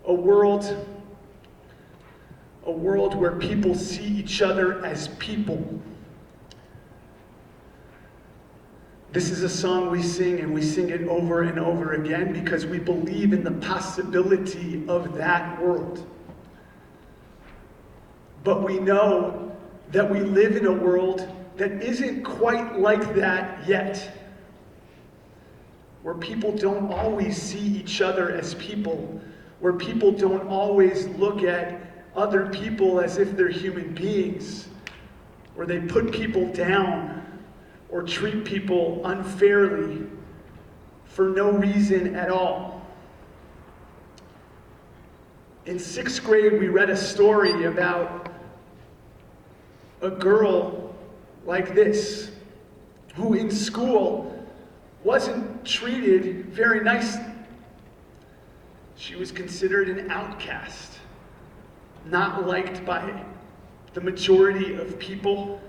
A world where people see each other as people. This is a song we sing, and we sing it over and over again because we believe in the possibility of that world. But we know that we live in a world that isn't quite like that yet, where people don't always see each other as people, where people don't always look at other people as if they're human beings, where they put people down or treat people unfairly for no reason at all. In 6th grade, we read a story about a girl like this, who in school wasn't treated very nicely. She was considered an outcast, not liked by the majority of people,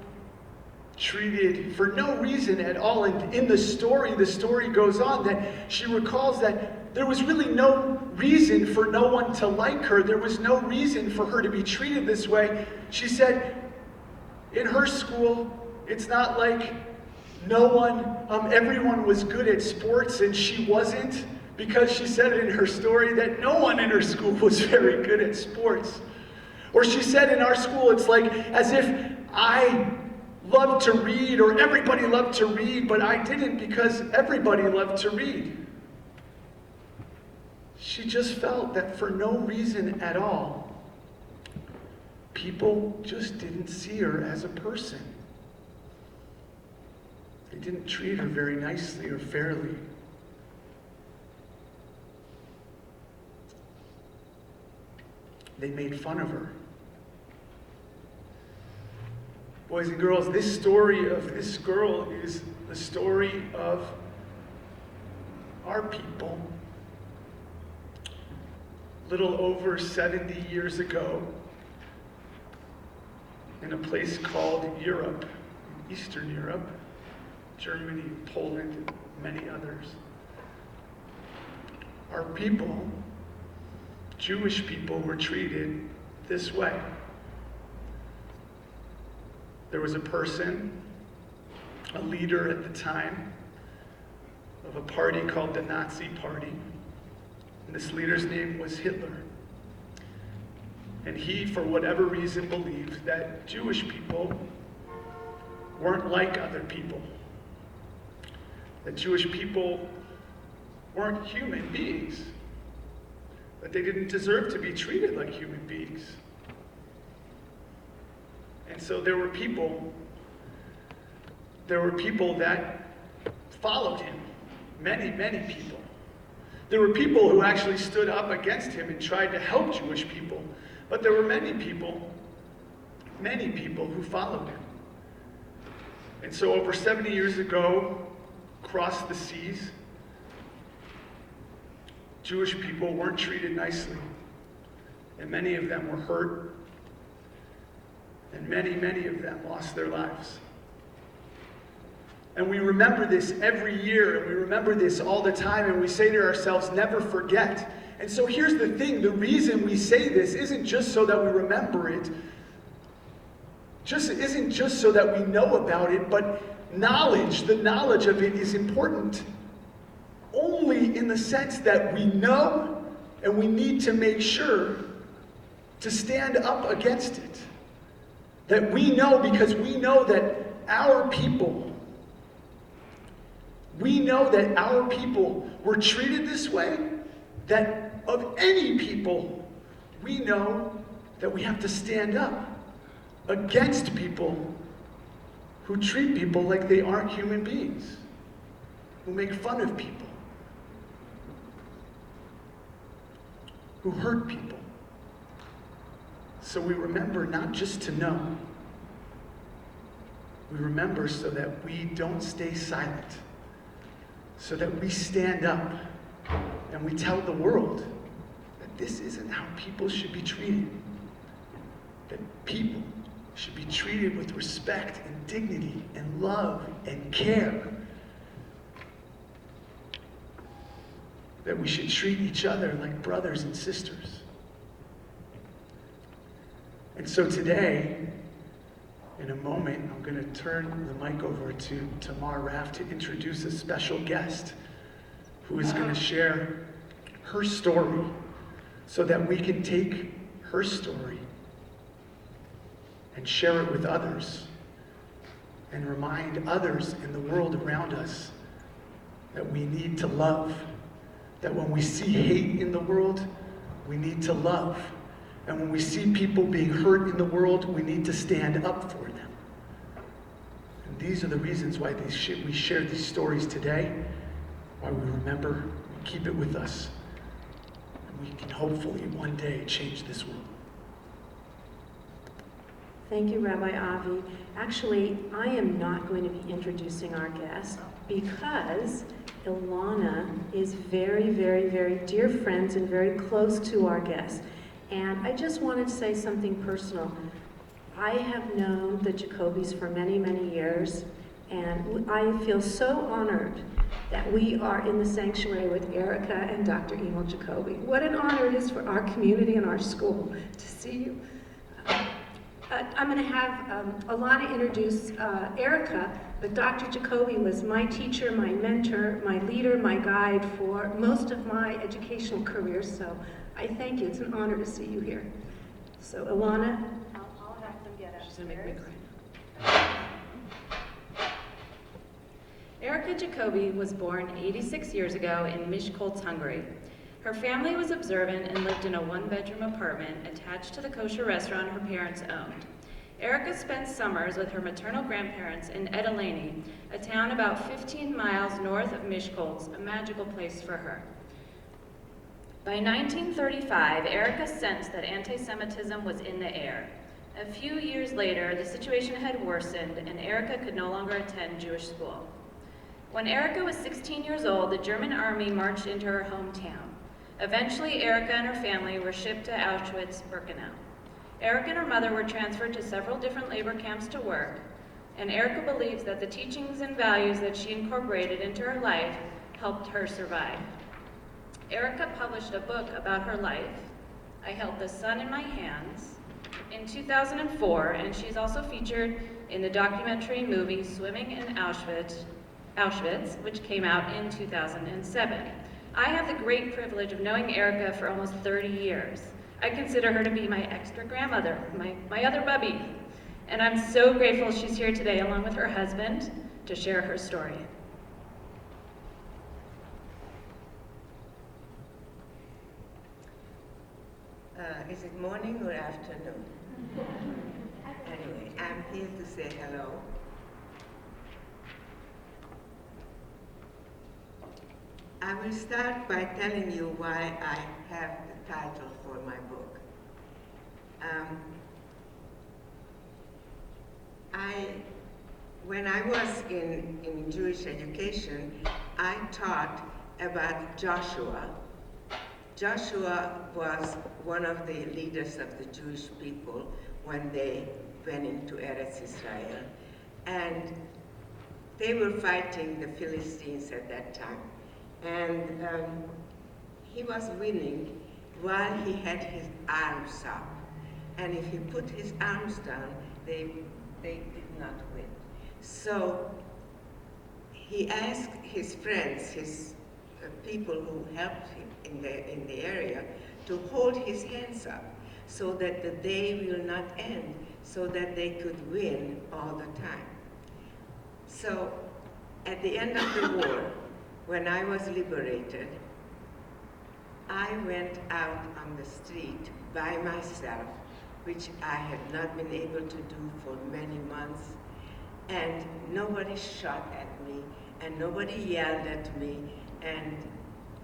treated for no reason at all. And in the story goes on that she recalls that there was really no reason for no one to like her. There was no reason for her to be treated this way. She said, in her school, it's not like everyone was good at sports and she wasn't, because she said in her story that no one in her school was very good at sports. Or she said in our school, it's like as if I loved to read, or everybody loved to read, but I didn't because everybody loved to read. She just felt that for no reason at all, people just didn't see her as a person. They didn't treat her very nicely or fairly. They made fun of her. Boys and girls, this story of this girl is the story of our people. A little over 70 years ago, in a place called Europe, Eastern Europe, Germany, Poland, and many others, our people, Jewish people, were treated this way. There was a person, a leader at the time, of a party called the Nazi Party. And this leader's name was Hitler. And he, for whatever reason, believed that Jewish people weren't like other people. That Jewish people weren't human beings. That they didn't deserve to be treated like human beings. And so there were people that followed him. Many, many people. There were people who actually stood up against him and tried to help Jewish people. But there were many people who followed him. And so over 70 years ago, across the seas, Jewish people weren't treated nicely. And many of them were hurt. And many, many of them lost their lives. And we remember this every year, and we remember this all the time, and we say to ourselves, never forget. And so here's the thing, the reason we say this isn't just so that we remember it, isn't just so that we know about it, but the knowledge of it is important only in the sense that we know and we need to make sure to stand up against it. That we know, because we know that our people were treated this way, that of any people, we know that we have to stand up against people who treat people like they aren't human beings, who make fun of people, who hurt people. So we remember not just to know, we remember so that we don't stay silent, so that we stand up and we tell the world that this isn't how people should be treated, that people should be treated with respect and dignity and love and care, that we should treat each other like brothers and sisters. And so today, in a moment, I'm going to turn the mic over to Tamar Raff to introduce a special guest who is going to share her story so that we can take her story and share it with others and remind others in the world around us that we need to love, that when we see hate in the world, we need to love. And when we see people being hurt in the world, we need to stand up for them. And these are the reasons why we share these stories today, why we remember, we keep it with us, and we can hopefully one day change this world. Thank you, Rabbi Avi. Actually, I am not going to be introducing our guest because Ilana is very, very, very dear friends and very close to our guest. And I just wanted to say something personal. I have known the Jacobys for many, many years, and I feel so honored that we are in the sanctuary with Erika and Dr. Emil Jacoby. What an honor it is for our community and our school to see you. I'm going to have Ilana introduce Erika, but Dr. Jacoby was my teacher, my mentor, my leader, my guide for most of my educational career, so I thank you. It's an honor to see you here. So Ilana, I'll have them get up. She's going to make me cry. Erika Jacoby was born 86 years ago in Miskolc, Hungary. Her family was observant and lived in a one-bedroom apartment attached to the kosher restaurant her parents owned. Erika spent summers with her maternal grandparents in Edeleni, a town about 15 miles north of Miskolc, a magical place for her. By 1935, Erika sensed that anti-Semitism was in the air. A few years later, the situation had worsened and Erika could no longer attend Jewish school. When Erika was 16 years old, the German army marched into her hometown. Eventually, Erika and her family were shipped to Auschwitz-Birkenau. Erika and her mother were transferred to several different labor camps to work, and Erika believes that the teachings and values that she incorporated into her life helped her survive. Erika published a book about her life, I Held the Sun in My Hands, in 2004, and she's also featured in the documentary movie Swimming in Auschwitz, which came out in 2007. I have the great privilege of knowing Erika for almost 30 years. I consider her to be my extra grandmother, my other bubby. And I'm so grateful she's here today along with her husband to share her story. Is it morning or afternoon? Anyway, I'm here to say hello. I will start by telling you why I have the title for my book. When I was in Jewish education, I taught about Joshua. Joshua was one of the leaders of the Jewish people when they went into Eretz Israel. And they were fighting the Philistines at that time. And he was winning while he had his arms up. And if he put his arms down, they did not win. So he asked his friends, his people who helped him in the area, to hold his hands up so that the day will not end, so that they could win all the time. So at the end of the war, when I was liberated, I went out on the street by myself, which I had not been able to do for many months, and nobody shot at me, and nobody yelled at me, and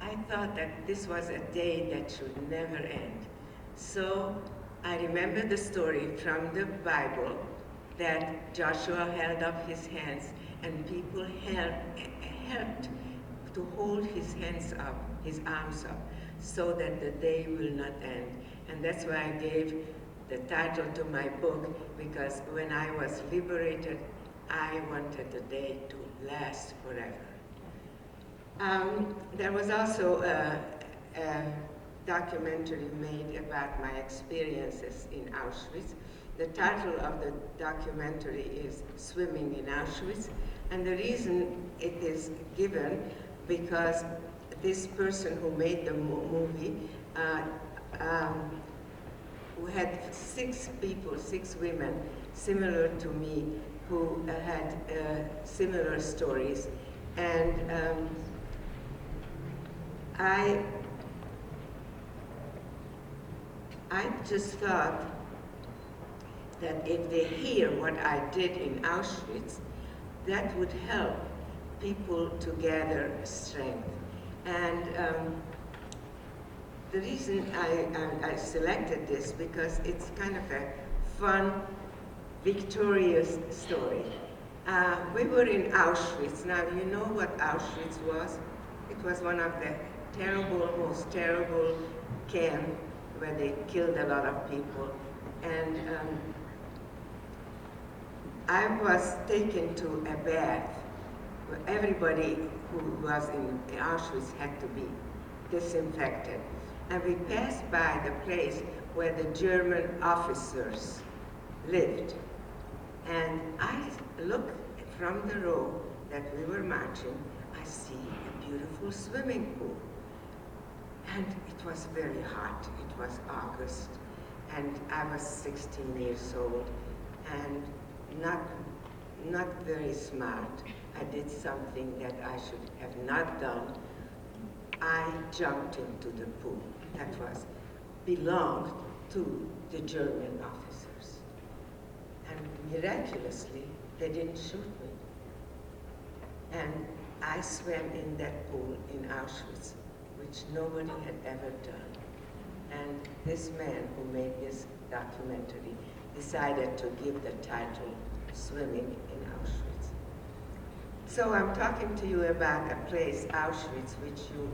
I thought that this was a day that should never end. So I remember the story from the Bible that Joshua held up his hands and people helped to hold his hands up, his arms up, so that the day will not end. And that's why I gave the title to my book, because when I was liberated, I wanted the day to last forever. There was also documentary made about my experiences in Auschwitz. The title of the documentary is Swimming in Auschwitz, and the reason it is given because this person who made the movie who had 6 people, 6 women, similar to me, who had similar stories. And I just thought that if they hear what I did in Auschwitz, that would help people to gather strength. And the reason I selected this because it's kind of a fun, victorious story. We were in Auschwitz. Now, you know what Auschwitz was? It was one of the most terrible camps where they killed a lot of people. And I was taken to a bath where everybody who was in Auschwitz had to be disinfected. And we passed by the place where the German officers lived. And I look from the row that we were marching, I see a beautiful swimming pool. And it was very hot. It was August. And I was 16 years old and not very smart. I did something that I should have not done. I jumped into the pool that belonged to the German officers. And miraculously, they didn't shoot me. And I swam in that pool in Auschwitz, which nobody had ever done. And this man who made this documentary decided to give the title Swimming in Auschwitz. So I'm talking to you about a place, Auschwitz, which you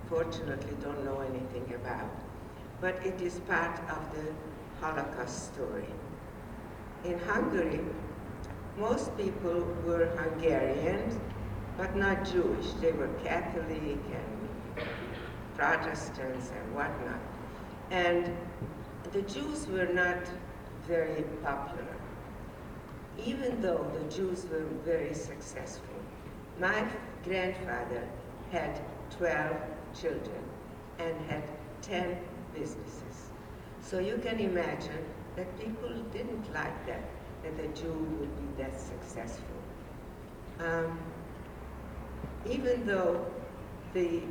fortunately don't know anything about. But it is part of the Holocaust story. In Hungary, most people were Hungarians, but not Jewish. They were Catholic and Protestants and whatnot. And the Jews were not very popular, even though the Jews were very successful. My grandfather had 12 children and had 10 businesses. So you can imagine that people didn't like that a Jew would be that successful. Even though the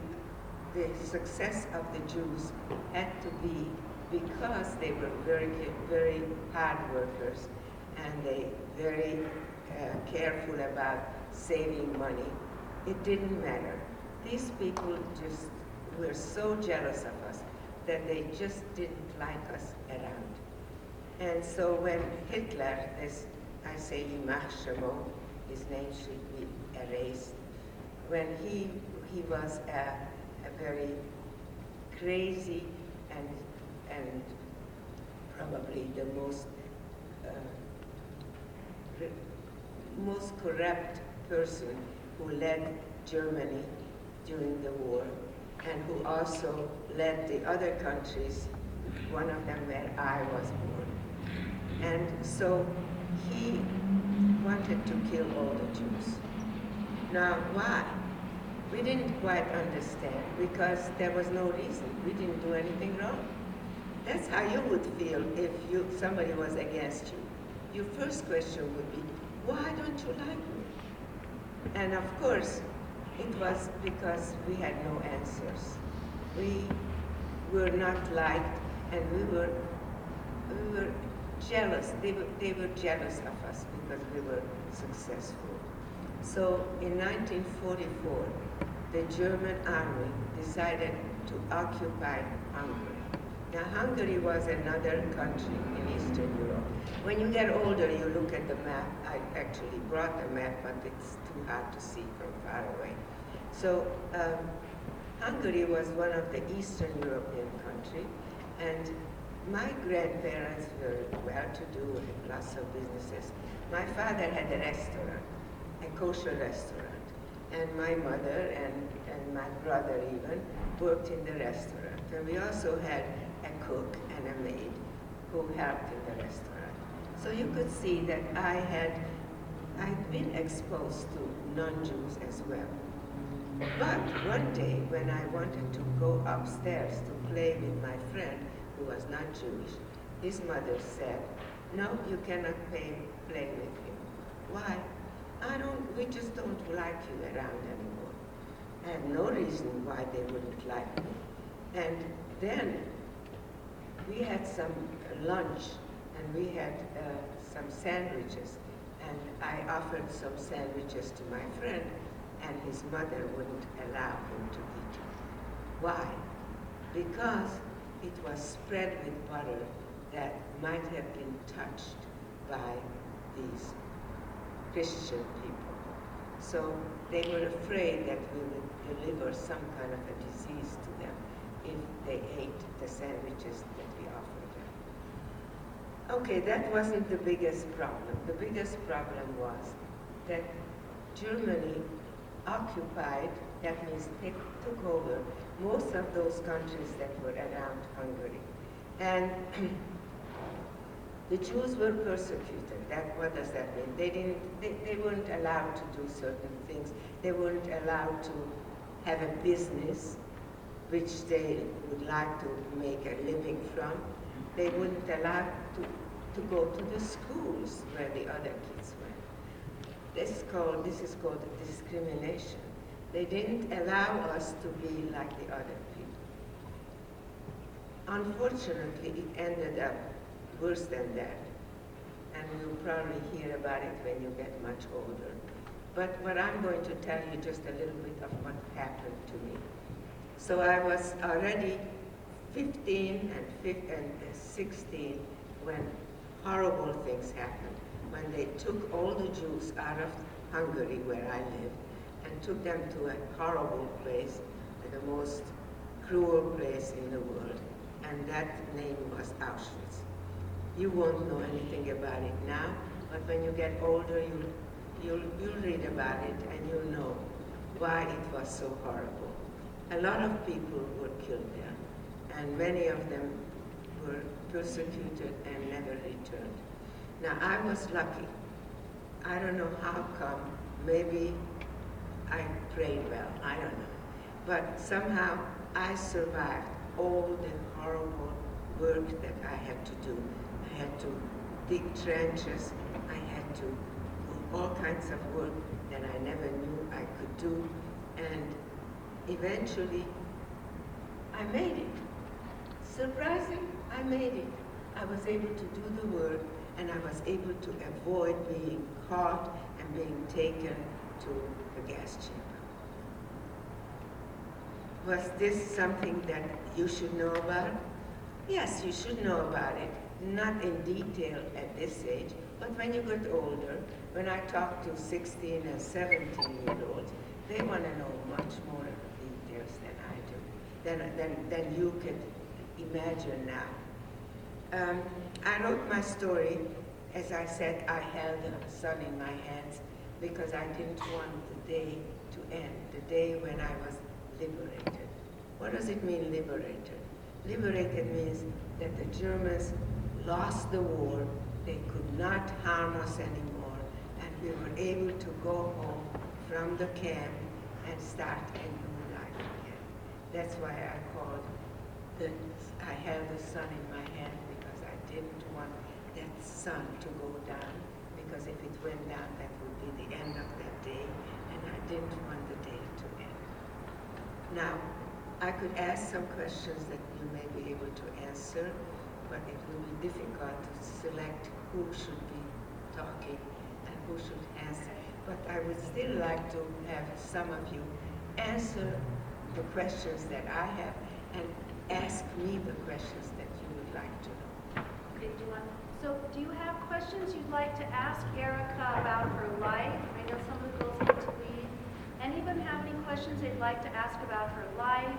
success of the Jews had to be because they were very, very hard workers and they very careful about saving money, it didn't matter. These people just were so jealous of us that they just didn't like us around. And so when Hitler, as I say, Yom Hashoah, his name should be erased, when he was a very crazy and probably the most corrupt person who led Germany during the war and who also led the other countries, one of them where I was born. And so he wanted to kill all the Jews. Now, why? We didn't quite understand because there was no reason. We didn't do anything wrong. That's how you would feel if somebody was against you. Your first question would be, why don't you like me? And of course, it was because we had no answers. We were not liked, and we were jealous. They were jealous of us because we were successful. So in 1944, the German army decided to occupy Hungary. Now, Hungary was another country in Eastern Europe. When you get older, you look at the map. I actually brought the map, but it's too hard to see from far away. So Hungary was one of the Eastern European countries, and my grandparents were well-to-do and lots of businesses. My father had a restaurant, a kosher restaurant, and my mother and my brother even worked in the restaurant. And we also had a cook and a maid who helped in the restaurant. So you could see that I'd been exposed to non-Jews as well. But one day when I wanted to go upstairs to play with my friend who was not Jewish, his mother said, "No, you cannot play with him." "Why?" "We just don't like you around anymore." I had no reason why they wouldn't like me. And then we had some lunch, and we had some sandwiches, and I offered some sandwiches to my friend, and his mother wouldn't allow him to eat it. Why? Because it was spread with butter that might have been touched by these Christian people. So they were afraid that we would deliver some kind of a disease to them if they ate the sandwiches that we offered them. Okay, that wasn't the biggest problem. The biggest problem was that Germany occupied, that means they took over most of those countries that were around Hungary. And the Jews were persecuted. What does that mean? They weren't allowed to do certain things. They weren't allowed to have a business which they would like to make a living from. They weren't allowed to go to the schools where the other kids went. This is called discrimination. They didn't allow us to be like the other people. Unfortunately, it ended up worse than that. And you'll probably hear about it when you get much older. But what I'm going to tell you just a little bit of what happened to me. So I was already 15 and 16 when horrible things happened. When they took all the Jews out of Hungary, where I lived, and took them to a horrible place, the most cruel place in the world, and that name was Auschwitz. You won't know anything about it now, but when you get older, you'll read about it and you'll know why it was so horrible. A lot of people were killed there, and many of them were persecuted and never returned. Now, I was lucky. I don't know how come. Maybe I prayed well. I don't know. But somehow I survived all the horrible work that I had to do. I had to dig trenches. I had to do all kinds of work that I never knew I could do. And eventually, I made it. Surprising, I made it. I was able to do the work, and I was able to avoid being caught and being taken to the gas chamber. Was this something that you should know about? Yes, you should know about it. Not in detail at this age, but when you get older, when I talk to 16 and 17-year-olds, they want to know much more details than I do, than you could imagine now. I wrote my story, as I said, I held the sun in my hands because I didn't want the day to end, the day when I was liberated. What does it mean, liberated? Liberated means that the Germans lost the war, they could not harm us anymore, and we were able to go home from the camp and start a new life again. That's why I called I held the sun in my hand, because I didn't want that sun to go down, because if it went down, that would be the end of that day, and I didn't want the day to end. Now, I could ask some questions that you may be able to answer, but it will be difficult to select who should be talking and who should answer. But I would still like to have some of you answer the questions that I have and ask me the questions that you would like to know. Okay, do you have questions you'd like to ask Erika about her life? I know some of the girls need to leave. Any of them have any questions they'd like to ask about her life?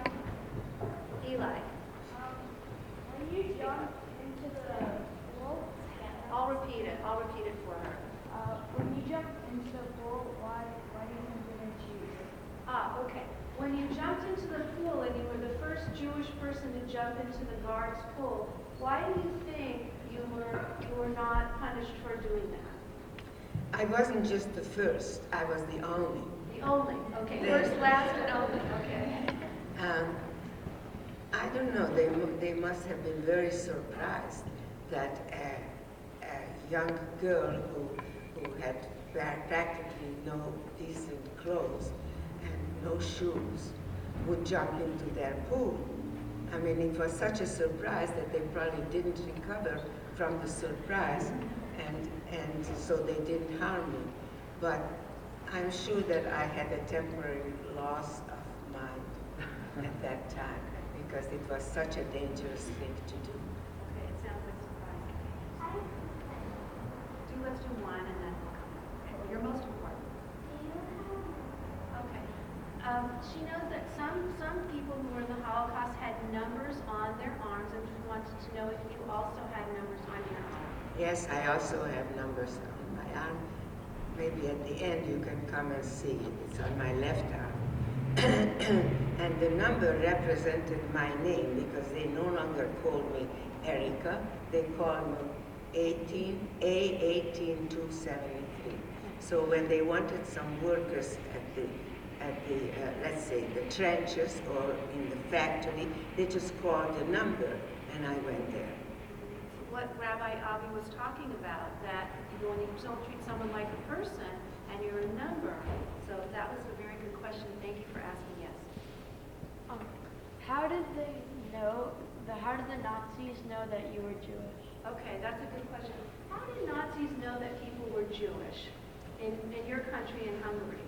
Eli. When you jump into the pool, I'll repeat it for her. when you jump into the pool, why didn't you choose? Okay. When you jumped into the pool and you were the first Jewish person to jump into the guard's pool. Why do you think you were not punished for doing that? I wasn't just the first, I was the only. The only, okay. First, last, and only, okay. I don't know, they must have been very surprised that a young girl who had practically no decent clothes and no shoes would jump into their pool. I mean, it was such a surprise that they probably didn't recover from the surprise, and so they didn't harm me. But I'm sure that I had a temporary loss of mind at that time, because it was such a dangerous thing to do. Okay, it sounds like surprising. Let's do one and then we'll come back. Okay, well, you're most important. Okay. She knows that some people who were in the Holocaust had numbers on their arms, and she wanted to know if you also had numbers on your arm. Yes, I also have numbers on my arm. Maybe at the end you can come and see it. It's on my left arm. And the number represented my name, because they no longer call me Erika, they call me A18273. So when they wanted some workers at the let's say the trenches or in the factory, they just called the number, and I went there. What Rabbi Avi was talking about, that when you don't treat someone like a person and you're a number. So that was a very good question. Thank you for asking. Yes. How did they know? How did the Nazis know that you were Jewish? Okay, that's a good question. How did Nazis know that people were Jewish in your country, in Hungary?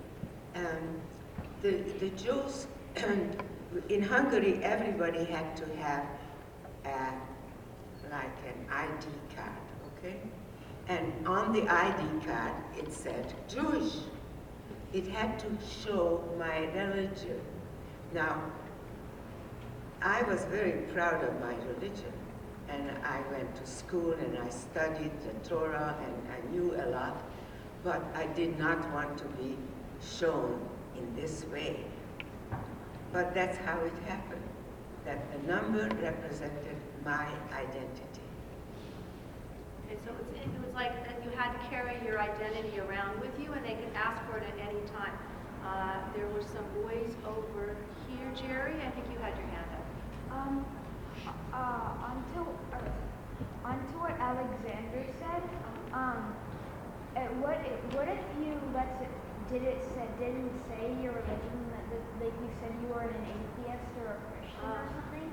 The Jews in Hungary, everybody had to have like an ID card, okay? And on the ID card, it said Jewish. It had to show my religion. Now, I was very proud of my religion, and I went to school and I studied the Torah and I knew a lot, but I did not want to be shown in this way. But that's how it happened, that the number represented my identity. And so it was like that you had to carry your identity around with you, and they could ask for it at any time. There were some boys over here. Jerry, I think you had your hand up. Onto what Alexander said, what if you didn't say your religion, like you said you were an atheist or a Christian or something?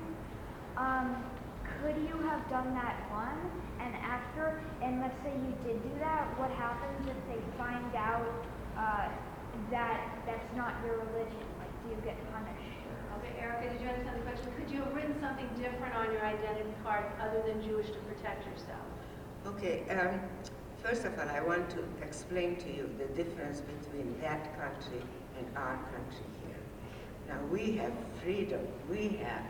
Could you have done that one, and after, and let's say you did do that, what happens if they find out that that's not your religion? Like, do you get punished? Okay, Erika, did you understand the question? Could you have written something different on your identity card other than Jewish to protect yourself? Okay, first of all, I want to explain to you the difference between that country and our country here. Now, we have freedom, we have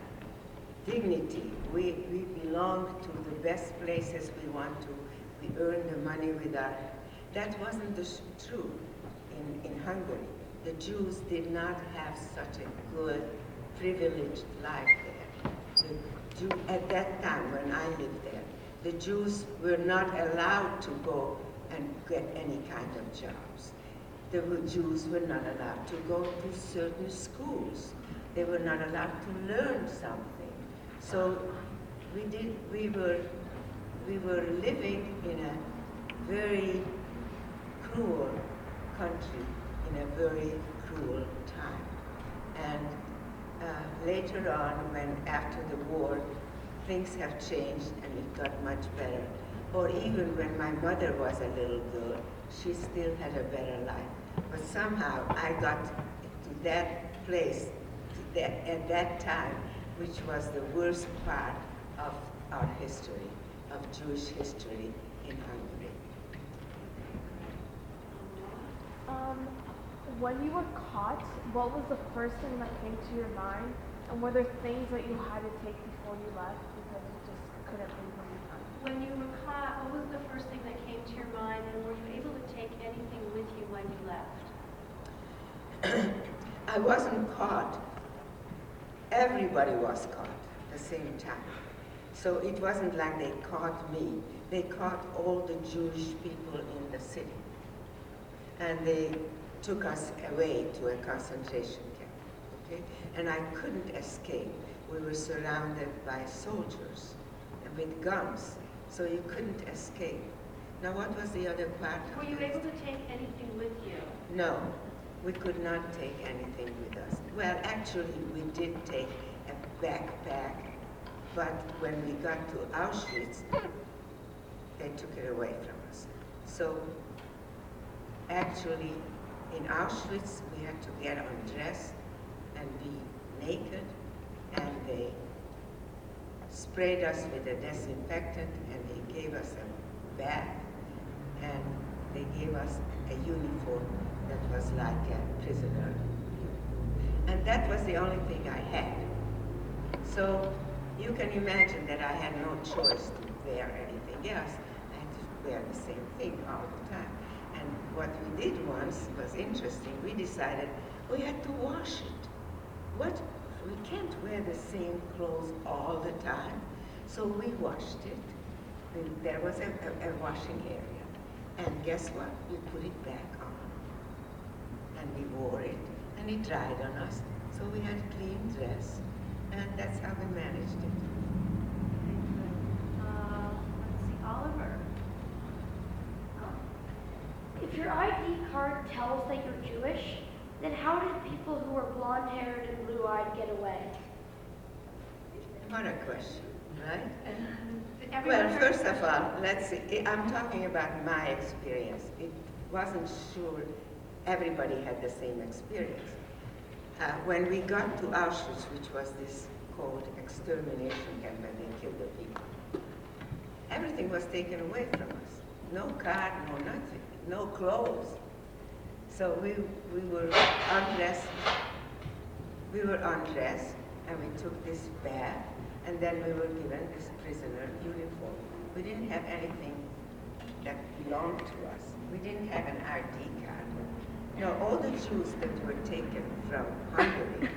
dignity, we belong to the best places we want to, we earn the money with our, that wasn't true in Hungary. The Jews did not have such a good, privileged life there. At that time when I lived there, the Jews were not allowed to go and get any kind of jobs. The Jews were not allowed to go to certain schools. They were not allowed to learn something. So we were living in a very cruel country, in a very cruel time. And later on, when after the war, things have changed and it got much better. Or even when my mother was a little girl, she still had a better life. But somehow I got to that place at that time, which was the worst part of our history, of Jewish history in Hungary. When you were caught, what was the first thing that came to your mind? And were there things that you had to take before you left because you just couldn't leave when you left? When you were caught, what was the first thing that came to your mind, and were you able to take anything with you when you left? I wasn't caught everybody was caught at the same time. So it wasn't like they caught me. They caught all the Jewish people in the city. And they took us away to a concentration camp, okay? And I couldn't escape. We were surrounded by soldiers and with guns, so you couldn't escape. Now what was the other part of Were you this? able to take anything with you? No, we could not take anything with us. Well, actually, we did take a backpack, but when we got to Auschwitz, they took it away from us. So, actually, in Auschwitz, we had to get undressed and be naked, and they sprayed us with a disinfectant, and they gave us a bath, and they gave us a uniform that was like a prisoner. And that was the only thing I had. So you can imagine that I had no choice to wear anything else. I had to wear the same thing all the time. And what we did once was interesting. We decided we had to wash it. What? We can't wear the same clothes all the time. So we washed it. There was a washing area. And guess what? We put it back on. And we wore it. And it dried on us. So we had a clean dress. And that's how we managed it. Let's see, Oliver. If your ID card tells that you're Jewish, then how did people who were blonde-haired and blue-eyed get away? What a question, right? Everyone Well, heard first the of all, let's see. I'm talking about my experience. It wasn't sure everybody had the same experience. When we got to Auschwitz, which was this cold extermination camp where they killed the people, everything was taken away from us. No card, no nothing, no clothes. So we were undressed. We were undressed, and we took this bath, and then we were given this prisoner uniform. We didn't have anything that belonged to us. We didn't have an ID card. No, all the Jews that were taken from Hungary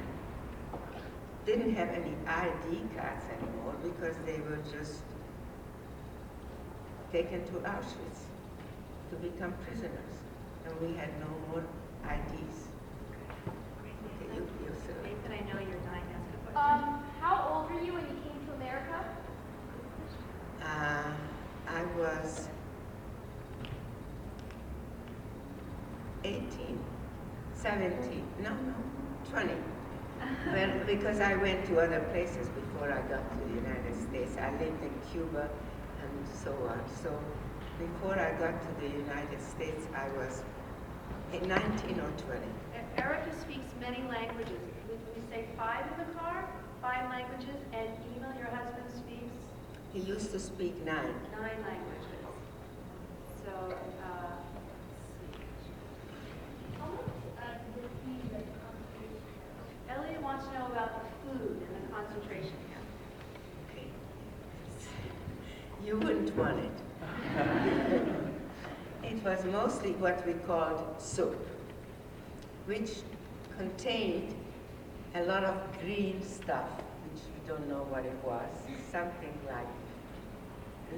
didn't have any ID cards anymore because they were just taken to Auschwitz to become prisoners. And we had no more IDs. Okay, you sir. Nathan, I know you're dying to ask a question. How old were you when you came to America? I was 18, 17, no, 20. Well, because I went to other places before I got to the United States. I lived in Cuba and so on. So before I got to the United States, I was 19 or 20. Erika speaks many languages. We say 5 in the car, 5 languages, and Emil, your husband, speaks He used to speak 9. 9 languages. So, let's see. How much did the concentration camp? Elliot wants to know about the food in the concentration camp. Okay. You wouldn't want it. It was mostly what we called soup, which contained a lot of green stuff, which we don't know what it was, something like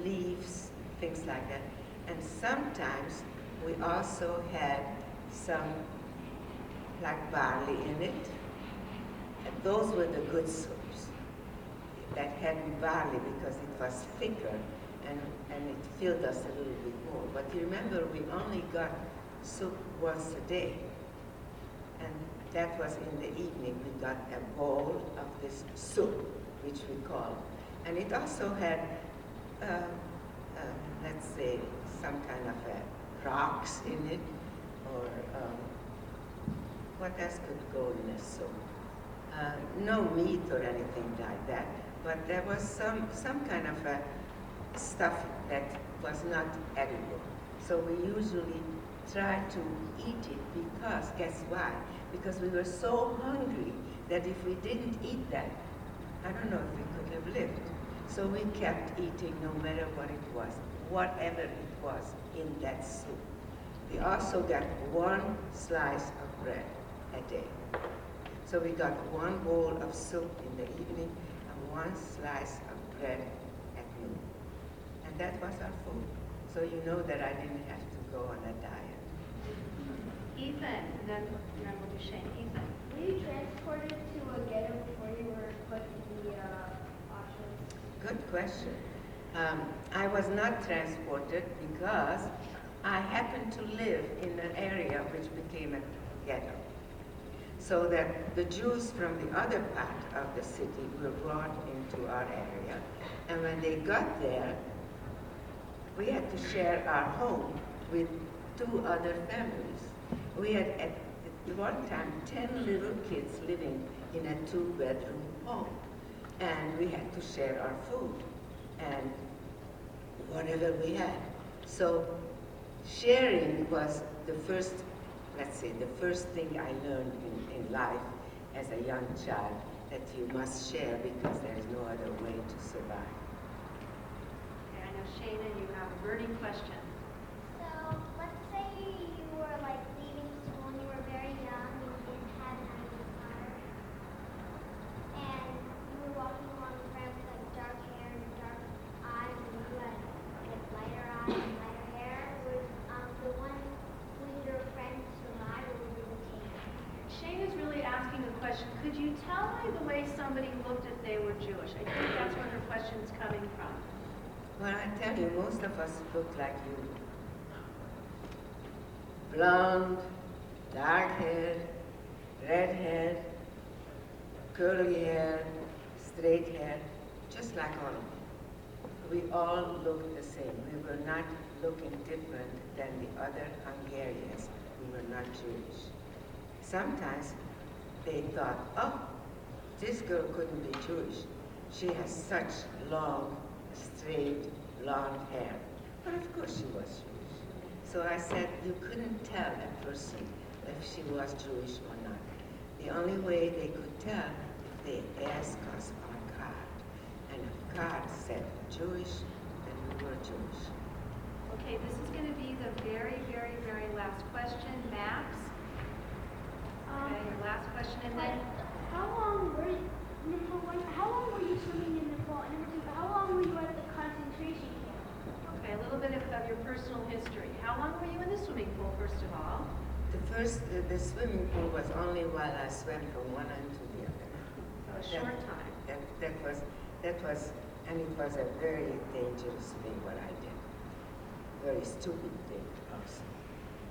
leaves, things like that. And sometimes we also had some like barley in it. And those were the good soups that had barley because it was thicker and it filled us a little bit more. But you remember, we only got soup once a day. And that was in the evening. We got a bowl of this soup, which we called. And it also had, let's say, some kind of rocks in it, or what else could go in a soup? No meat or anything like that, but there was some kind of stuff that was not edible. So we usually tried to eat it because, guess why? Because we were so hungry that if we didn't eat that, I don't know if we could have lived. So we kept eating no matter what it was, whatever it was in that soup. We also got 1 slice of bread a day. So we got one bowl of soup in the evening and one slice of bread at noon. And that was our food. So you know that I didn't have to go on a diet. Ethan, and then we'll do Shane. Ethan. Were you transported to a ghetto before you were put in the Auschwitz? Good question. I was not transported because I happened to live in an area which became a ghetto. So that the Jews from the other part of the city were brought into our area. And when they got there, we had to share our home with 2 other families. We had at one time 10 little kids living in a 2-bedroom home. And we had to share our food and whatever we had. So sharing was the first, let's say, the first thing I learned in life as a young child, that you must share because there is no other way to survive. Okay, I know Shane and you have a burning question. So, let's say you were like leaving school and you were very young and you didn't have an ID card. And you were walking along with friends with like dark hair and dark eyes and you had like lighter eyes and lighter hair. Would the one who your friend survive or would you take? Shane is really asking a question. Could you tell by the way somebody looked if they were Jewish? I think that's where her question's coming from. Well, I tell you, most of us look like you. Blonde, dark-haired, red-haired, curly hair, straight hair, just like all of you. We all look the same. We were not looking different than the other Hungarians. We were not Jewish. Sometimes they thought, oh, this girl couldn't be Jewish. She has such long, straight, blonde hair. But of course she was Jewish. So I said, you couldn't tell a person if she was Jewish or not. The only way they could tell if they asked us our card. And if card said Jewish, then we were Jewish. Okay, this is going to be the very, very, very last question. Max? Okay, your last question, and then How long were you, number one, how long were you swimming in the fall? And number 2, how long were you at the concentration camp? okay, a little bit of your personal history. How long were you in the swimming pool, first of all? The swimming pool was only while I swam from one end to the other. So a short time. That was, and it was a very dangerous thing what I did. Very stupid thing also.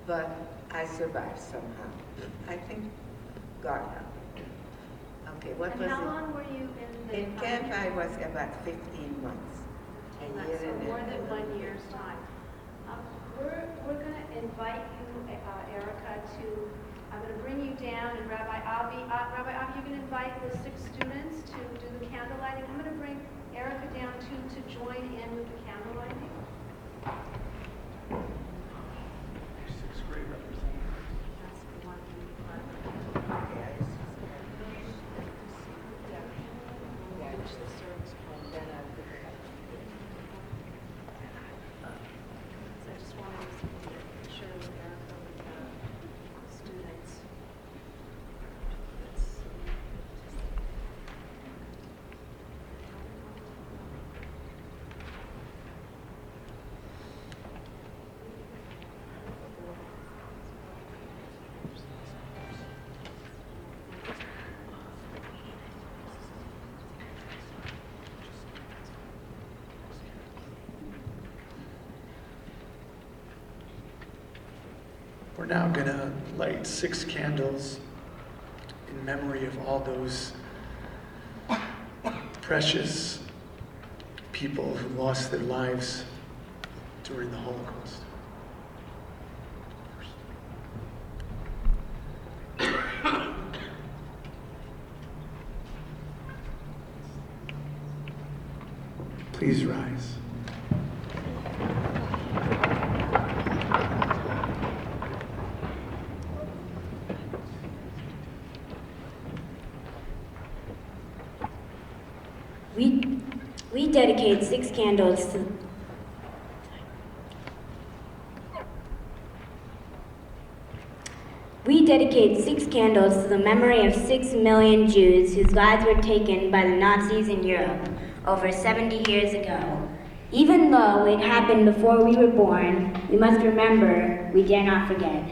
But I survived somehow. I think God helped me. Okay, what And was how it? long were you in the In camp I was about 15 months. A year So and more a than half. 1 year's time. We're going to invite you, Erika, to, I'm going to bring you down, and Rabbi Avi, you can invite the 6 students to do the candle lighting. I'm going to bring Erika down too to join in with the candle lighting. 6th grade representative. That's the one we Okay, I used to say, yeah, finish the service. and then I pick it up. So I just wanted to share with Erika with the students. Let's see. We're now going to light 6 candles in memory of all those precious people who lost their lives during the Holocaust. Please rise. We dedicate 6 candles to we dedicate 6 candles to the memory of 6 million Jews whose lives were taken by the Nazis in Europe over 70 years ago. Even though it happened before we were born, we must remember we dare not forget.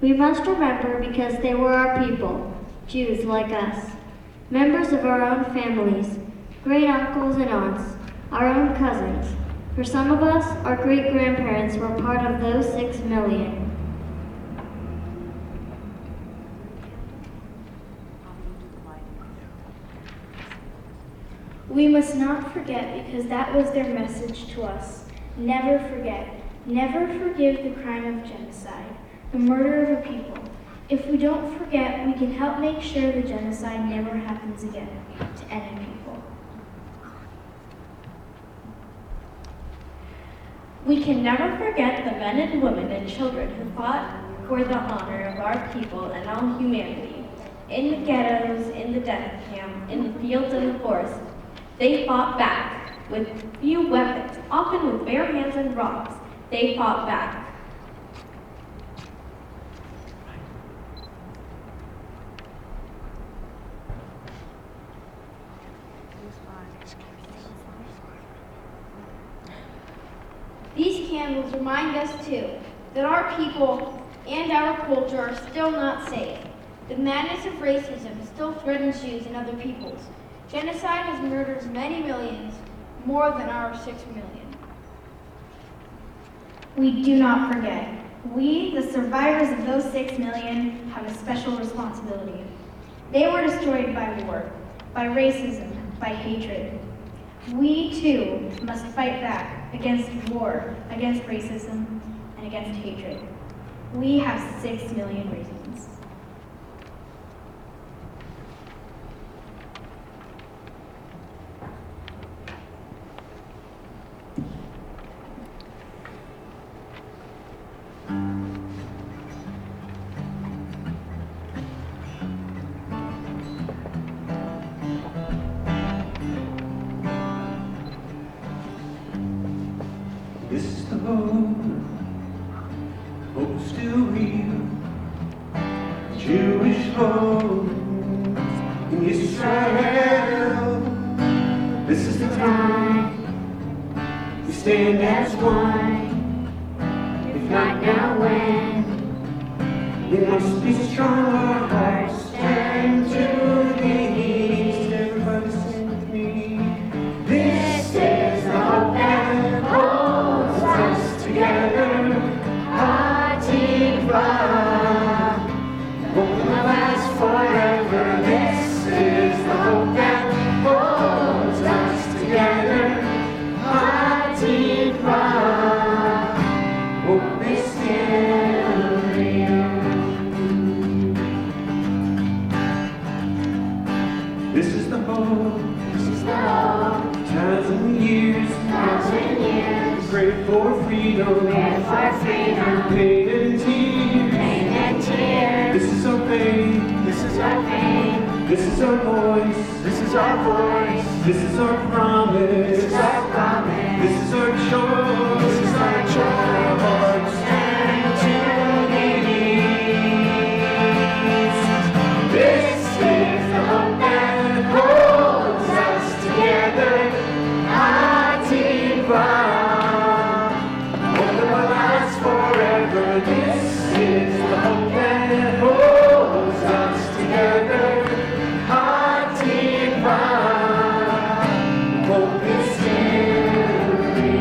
We must remember because they were our people, Jews like us, members of our own families, great uncles and aunts, our own cousins. For some of us, our great-grandparents were part of those 6 million. We must not forget because that was their message to us. Never forget. Never forgive the crime of genocide, the murder of a people. If we don't forget, we can help make sure the genocide never happens again to any people. We can never forget the men and women and children who fought for the honor of our people and all humanity. In the ghettos, in the death camp, in the fields and the forests, they fought back with few weapons, often with bare hands and rocks. They fought back. These candles remind us, too, that our people and our culture are still not safe. The madness of racism still threatens Jews and other peoples. Genocide has murdered many millions, more than our 6 million. We do not forget. We, the survivors of those 6 million, have a special responsibility. They were destroyed by war, by racism, by hatred. We, too, must fight back against war, against racism, and against hatred. We have 6 million reasons. This is the hope still real, Jewish hope in Israel. This is the time we stand as one, if not now when? We must be strong, our hearts turn to the east. Everybody sing with me. This is the hope that holds us together. Hatikva, hope will last forever. This is the hope that holds us together. Hatikva, hope is still real. This is the hope. This is the hope. 1,000 years. 1,000 years. Pray for freedom. Pray for freedom. Pain and tears. Pain and tears. This is our pain. This is our pain. This is our voice. This is our voice. This is our promise. This is our promise. This is our choice. This is our choice. Hearts turn to the east. This is the hope that holds us together. Hatikva, hope that will last forever. This is the hope that holds us together. Hatikva, hope is still real.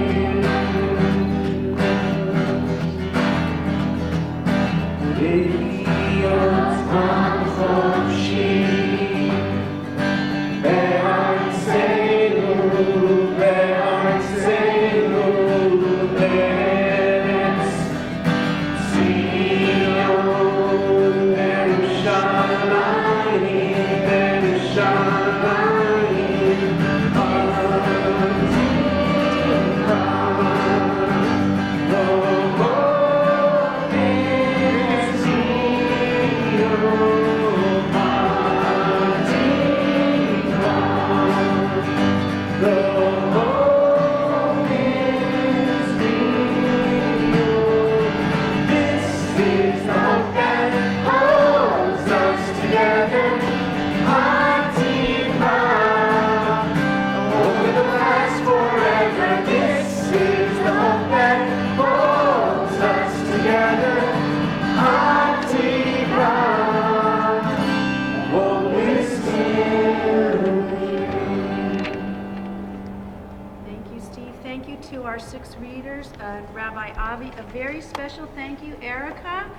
thank you to our 6 readers, Rabbi Avi. A very special thank you, Erika.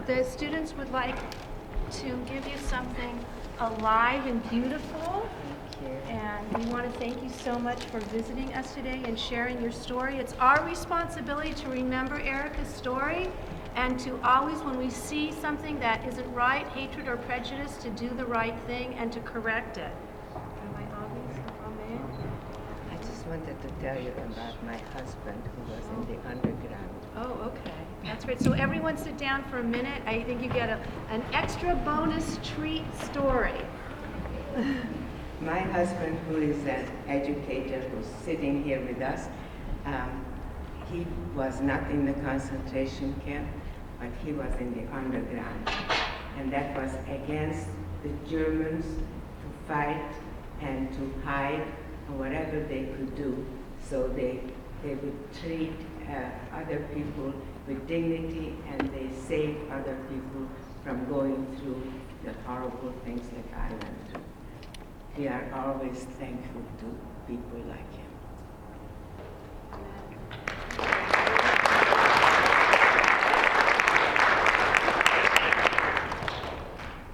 The students would like to give you something alive and beautiful. And we want to thank you so much for visiting us today and sharing your story. It's our responsibility to remember Erika's story and to always, when we see something that isn't right, hatred or prejudice, to do the right thing and to correct it. I just wanted to tell you about my husband who was in the underground. Oh, okay. That's great. So everyone sit down for a minute. I think you get an extra bonus treat story. My husband, who is an educator who's sitting here with us, he was not in the concentration camp, but he was in the underground. And that was against the Germans to fight and to hide or whatever they could do. So they would treat other people with dignity, and they saved other people from going through the horrible things that I went through. We are always thankful to people like him.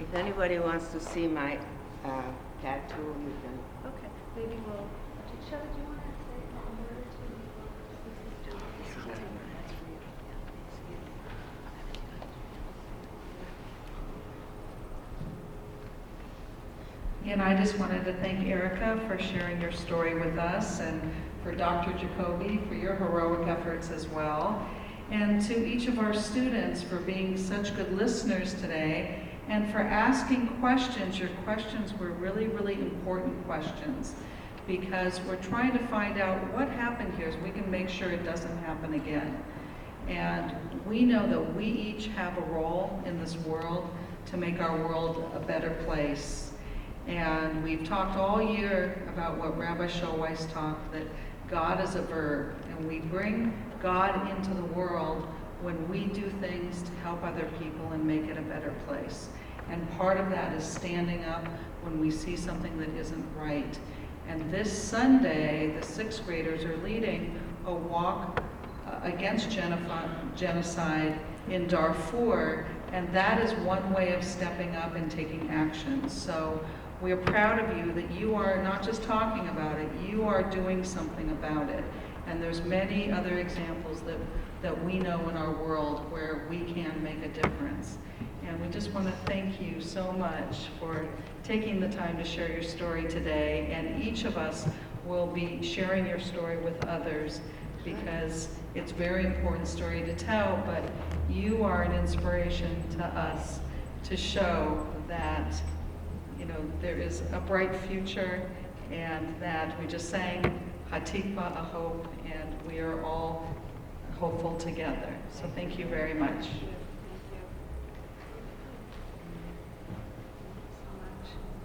If anybody wants to see my tattoo, you can. Okay, maybe we'll. Shelley, do you want to say a word or two before? And I just wanted to thank Erika for sharing your story with us, and for Dr. Jacoby for your heroic efforts as well, and to each of our students for being such good listeners today, and for asking questions. Your questions were really, really important questions, because we're trying to find out what happened here so we can make sure it doesn't happen again. And we know that we each have a role in this world to make our world a better place. And we've talked all year about what Rabbi Schulweis taught, that God is a verb, and we bring God into the world when we do things to help other people and make it a better place. And part of that is standing up when we see something that isn't right. And this Sunday, the 6th graders are leading a walk against genocide in Darfur, and that is one way of stepping up and taking action. So we are proud of you that you are not just talking about it, you are doing something about it. And there's many other examples that we know in our world where we can make a difference. And we just want to thank you so much for taking the time to share your story today. And each of us will be sharing your story with others, because it's a very important story to tell, but you are an inspiration to us to show that, you know, there is a bright future, and that we just sang Hatikva, a hope, and we are all hopeful together. So thank you very much.